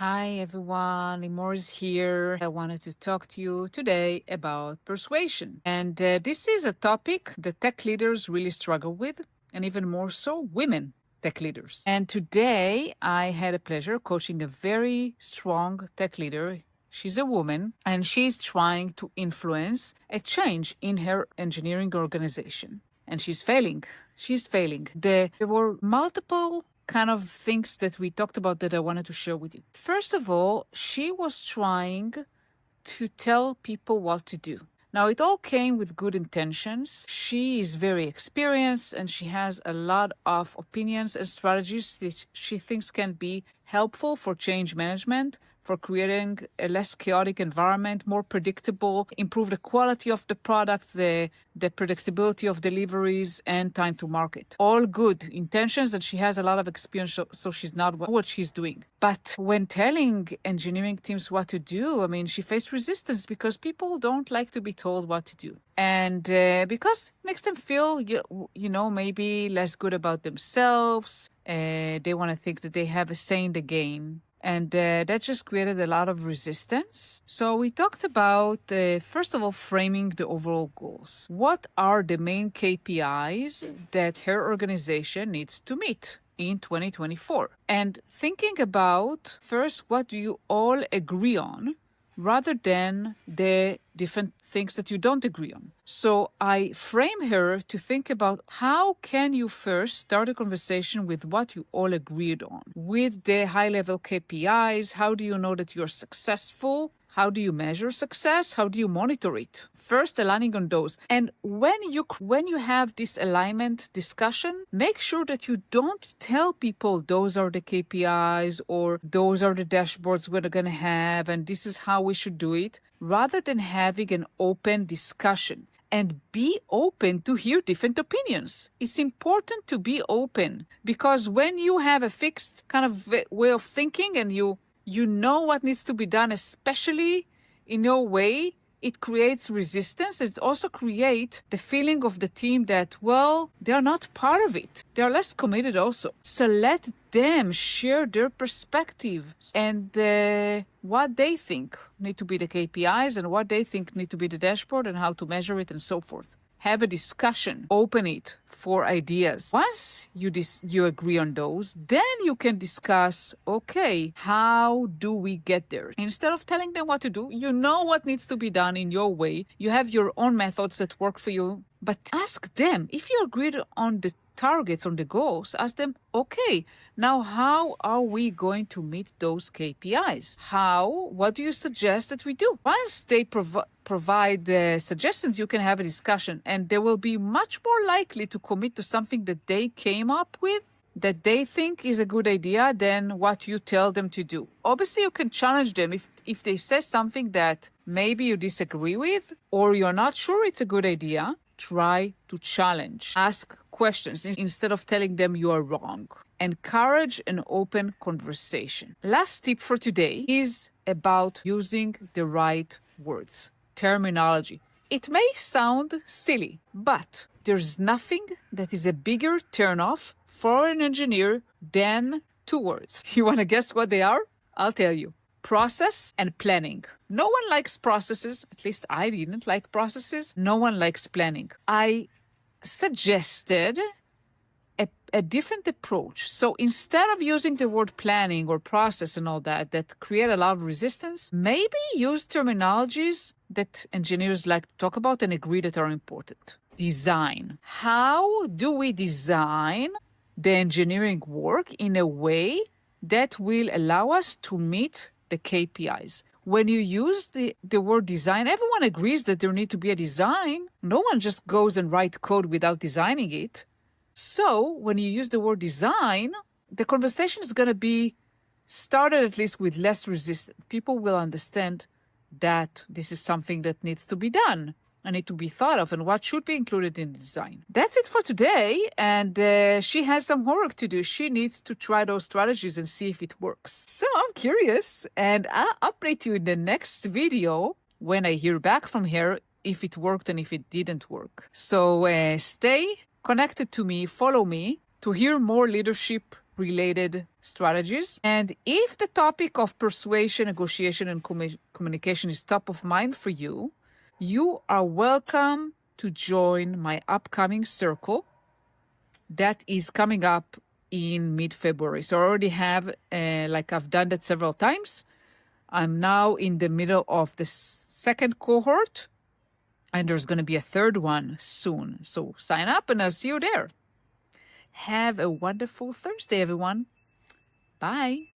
Hi everyone, Limor is here. I wanted to talk to you today about persuasion. And this is a topic that tech leaders really struggle with, and even more so, women tech leaders. And today I had a pleasure coaching a very strong tech leader. She's a woman, and she's trying to influence a change in her engineering organization. And she's failing. There were multiple kind of things that we talked about that I wanted to share with you. First of all, she was trying to tell people what to do. Now, it all came with good intentions. She is very experienced and she has a lot of opinions and strategies that she thinks can be helpful for change management, for creating a less chaotic environment, more predictable, improve the quality of the products, the predictability of deliveries, and time to market. All good intentions, and she has a lot of experience, so she's not what she's doing. But when telling engineering teams what to do, she faced resistance because people don't like to be told what to do. And because it makes them feel, maybe less good about themselves. They want to think that they have a say in the game. And that just created a lot of resistance. So we talked about, first of all, framing the overall goals. What are the main KPIs that her organization needs to meet in 2024? And thinking about, first, what do you all agree on, rather than the different things that you don't agree on. So I frame her to think about how can you first start a conversation with what you all agreed on. With the high-level KPIs, how do you know that you're successful? How do you measure success? How do you monitor it? First, aligning on those. And when you have this alignment discussion, make sure that you don't tell people those are the KPIs or those are the dashboards we're going to have and this is how we should do it, rather than having an open discussion. And be open to hear different opinions. It's important to be open because when you have a fixed kind of way of thinking and you know what needs to be done, especially in your way, it creates resistance. It also creates the feeling of the team that, they're not part of it. They're less committed also. So let them share their perspective and what they think need to be the KPIs and what they think need to be the dashboard and how to measure it and so forth. Have a discussion, open it for ideas. Once you agree on those, then you can discuss, okay, how do we get there? Instead of telling them what to do, you know what needs to be done in your way. You have your own methods that work for you, but ask them. If you agreed on the targets, on the goals, ask them, okay, now how are we going to meet those KPIs? What do you suggest that we do? Once they provide suggestions, you can have a discussion and they will be much more likely to commit to something that they came up with, that they think is a good idea than what you tell them to do. Obviously, you can challenge them if they say something that maybe you disagree with or you're not sure it's a good idea. Try to challenge. Ask questions instead of telling them you are wrong. Encourage an open conversation. Last tip for today is about using the right words, terminology. It may sound silly, but there's nothing that is a bigger turnoff for an engineer than two words. You want to guess what they are? I'll tell you. Process and planning. No one likes processes. At least I didn't like processes. No one likes planning. I suggested a different approach. So instead of using the word planning or process and all that create a lot of resistance, maybe use terminologies that engineers like to talk about and agree that are important. Design. How do we design the engineering work in a way that will allow us to meet the KPIs? When you use the word design, everyone agrees that there need to be a design. No one just goes and writes code without designing it. So when you use the word design, the conversation is going to be started at least with less resistance. People will understand that this is something that needs to be done and need to be thought of and what should be included in the design. That's it for today. And she has some homework to do. She needs to try those strategies and see if it works. So I'm curious and I'll update you in the next video when I hear back from her if it worked and if it didn't work. So stay connected to me, follow me to hear more leadership related strategies. And if the topic of persuasion, negotiation, and communication is top of mind for you, you are welcome to join my upcoming circle that is coming up in mid-February. So I already have, I've done that several times. I'm now in the middle of the second cohort, and there's going to be a third one soon. So sign up and I'll see you there. Have a wonderful Thursday, everyone. Bye.